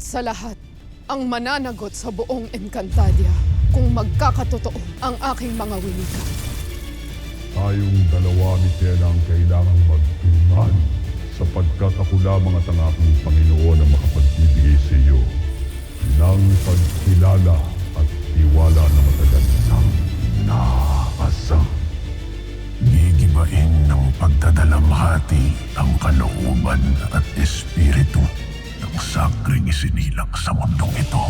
sa lahat, ang mananagot sa buong Encantadia kung magkakatotoo ang aking mga winika. Tayong dalawa ni Tena ang kailangang magtulungan sapagkat ako lamang at ang aking Panginoon ang makapagbibigay sa iyo ng pagkilala at tiwala na matagal nang naasang. Gigibain ng pagdadalamhati ang kalooban at espiritu ng sakring isinilang sa mundong ito.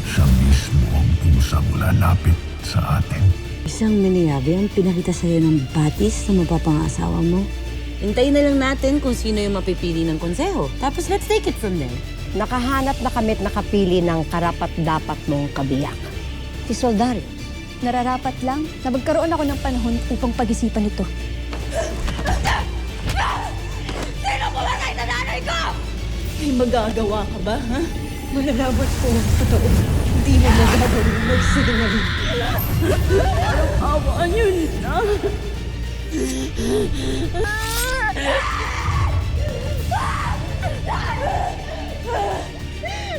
Siya mismo ang pusang lalapit sa atin. Isang miniyabi ang pinakita sa'yo ng batis na mapapangasawa mo. Hintayin na lang natin kung sino yung mapipili ng konseho. Tapos let's take it from there. Nakahanap na kami't nakapili ng karapat-dapat mong kabiyak. Si Soldario. Nararapat lang na magkaroon ako ng panahon upang pag-isipan ito. Sino pumatay sa nanay ko? May magagawa ka ba, ha? Malalaman ko ang totoo. Hindi mo magagawin magsinungaling. Parang awa niyo na.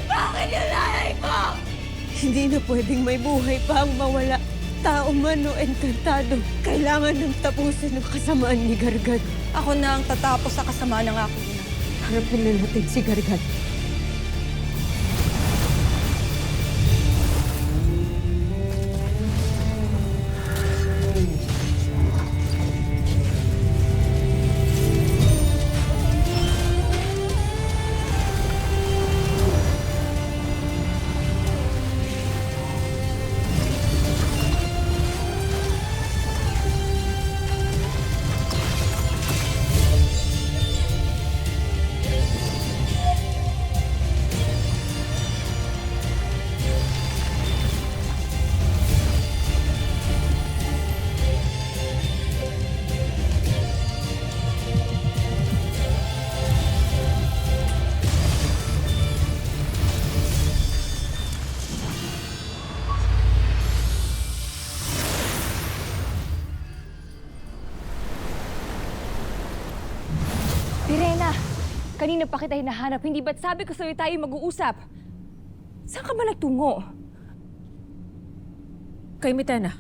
Bakit yung nanay ko? Hindi na pwedeng may buhay pa ang mawala. Tao man o engkantado, kailangan ng tapusin ng kasamaan ni Gargad. Ako na ang tatapos sa kasamaan ng aking ina. Harapin na natin si Gargad. Pirena, kanina pa kita hinahanap. Hindi ba't sabi ko sa'yo tayo mag-uusap? Saan ka ba nagtungo? Kay Mitena.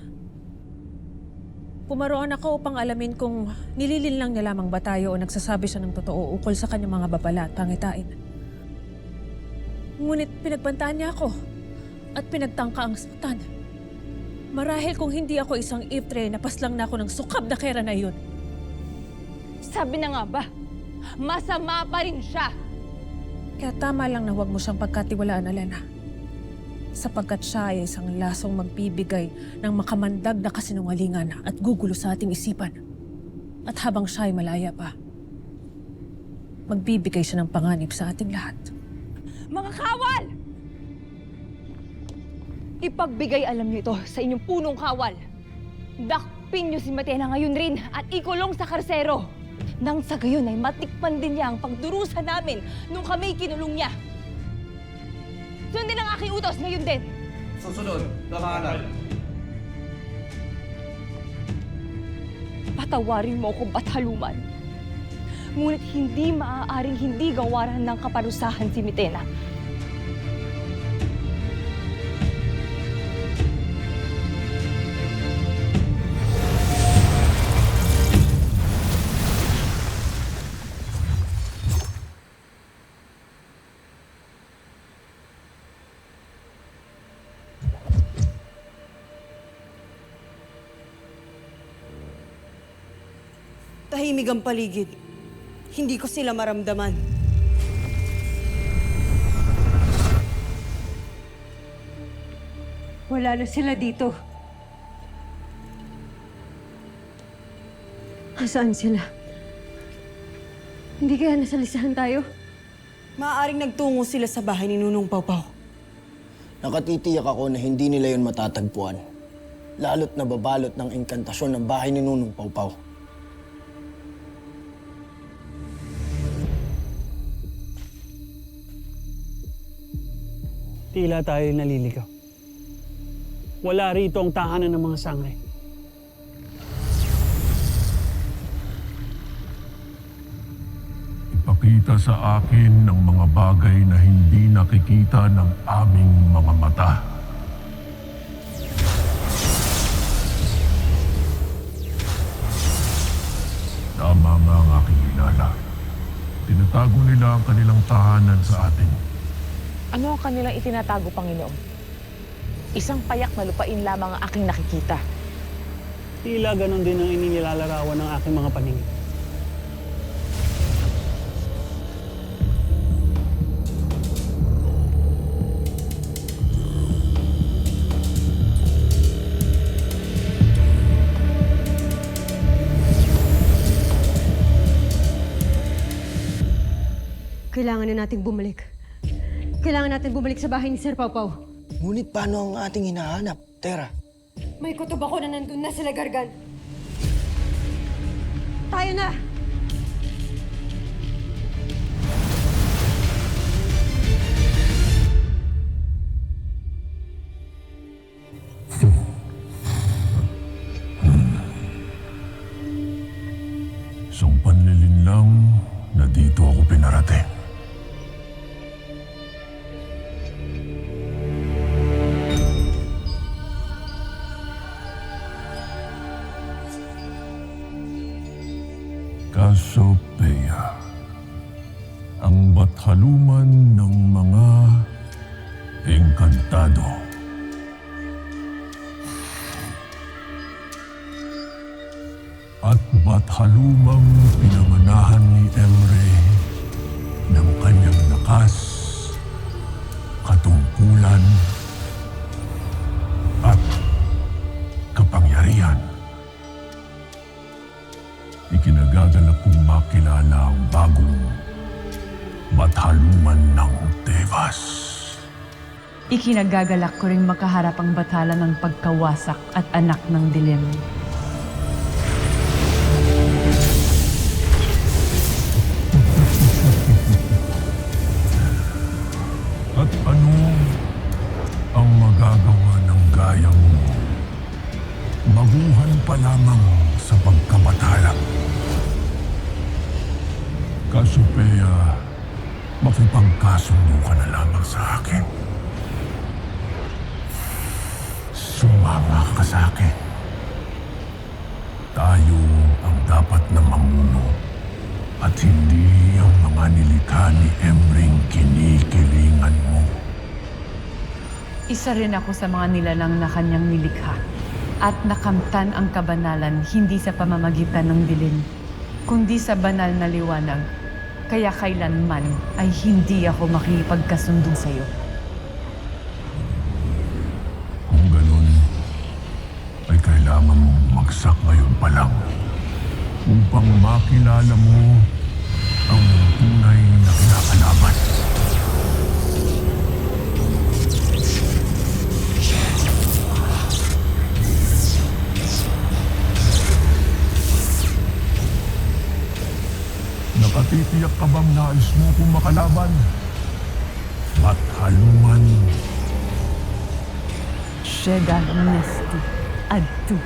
Pumaroon ako upang alamin kung nililin lang niya lamang ba tayo o nagsasabi siya ng totoo ukol sa kanyang mga babala at pangitain. Ngunit pinagbantaan niya ako at pinagtangka ang saktan. Marahil kung hindi ako isang iftre, napaslang na ako ng sukab na kera na iyon. Sabi na nga ba, masama pa rin siya. Kaya tama lang na huwag mo siyang pagkatiwalaan, Alena. Sapagkat siya ay isang lasong magbibigay ng makamandag na kasinungalingan at gugulo sa ating isipan. At habang siya ay malaya pa, magbibigay siya ng panganib sa ating lahat. Mga kawal! Ipagbigay alam niyo ito sa inyong punong kawal. Dakpin niyo si Matena ngayon rin at ikulong sa karsero. Nang sa gayon ay matikman din niya ang pagdurusa namin nung kami kinulong niya. Sundin ang aking utos ngayon din. Susunod, Kamanang. Patawarin mo ako, Bathaluman. Ngunit hindi maaaring hindi gawaran ng kaparusahan si Mitena. Tahimik ang paligid. Hindi ko sila maramdaman. Wala na sila dito. Nasaan sila? Hindi kaya nasa lisahan tayo? Maaaring nagtungo sila sa bahay ni Nunong Pawpaw. Nakatitiyak ako na hindi nila yun matatagpuan. Lalo't nababalot ng engkantasyon ng bahay ni Nunong Pawpaw. Tila tayo naliligaw. Wala rito ang tahanan ng mga sangre. Ipakita Ipinakita sa akin ng mga bagay na hindi nakikita ng aming mga mata. Tama nga ang aking hinala. Tinatago nila ang kanilang tahanan sa atin. Ano ang kanilang itinatago, Panginoon? Isang payak na lupain lamang ang aking nakikita. Tila ganon din ang inilalarawan ng aking mga paningin. Kailangan na nating bumalik. Kailangan natin bumalik sa bahay ni Sir Pau Pau. Ngunit paano ang ating hinahanap, Tera? May kutob ako na nandun na sila Gargan. Tayo na! Isang panlilin lang na dito ako pinarating. Cassiopeia, ang bathaluman ng mga engkantado. At bathalumang pinamanahan ni Emre ng kanyang lakas, katungkulan, at kapangyarihan. Ikinagagalak kong makilala ang bagong bathaluman ng Tebas. Ikinagagalak ko rin makaharap ang bathala ng pagkawasak at anak ng dilim. At ano ang magagawa ng gaya mo? Baguhan pa lamang sa pagkabathala. Cassiopeia, makipagkasundo ka na lamang sa akin. Sumama ka sa akin. Tayo ang dapat na mamuno at hindi ang mga nilikha ni Emring kinikilingan mo. Isa rin ako sa mga nilalang na kanyang nilikha at nakamtan ang kabanalan hindi sa pamamagitan ng dilim, kundi sa banal na liwanag. Kaya kailanman ay hindi ako makipagkasundo sa iyo. Kung ganun, ay kailangan mong magsak ngayon pa lang upang makilala mo ang tunay na kinakalaban. Nakatitiyak ka bang nais mo kung makalaban? Bathaluman. Shega Nesti Adtu.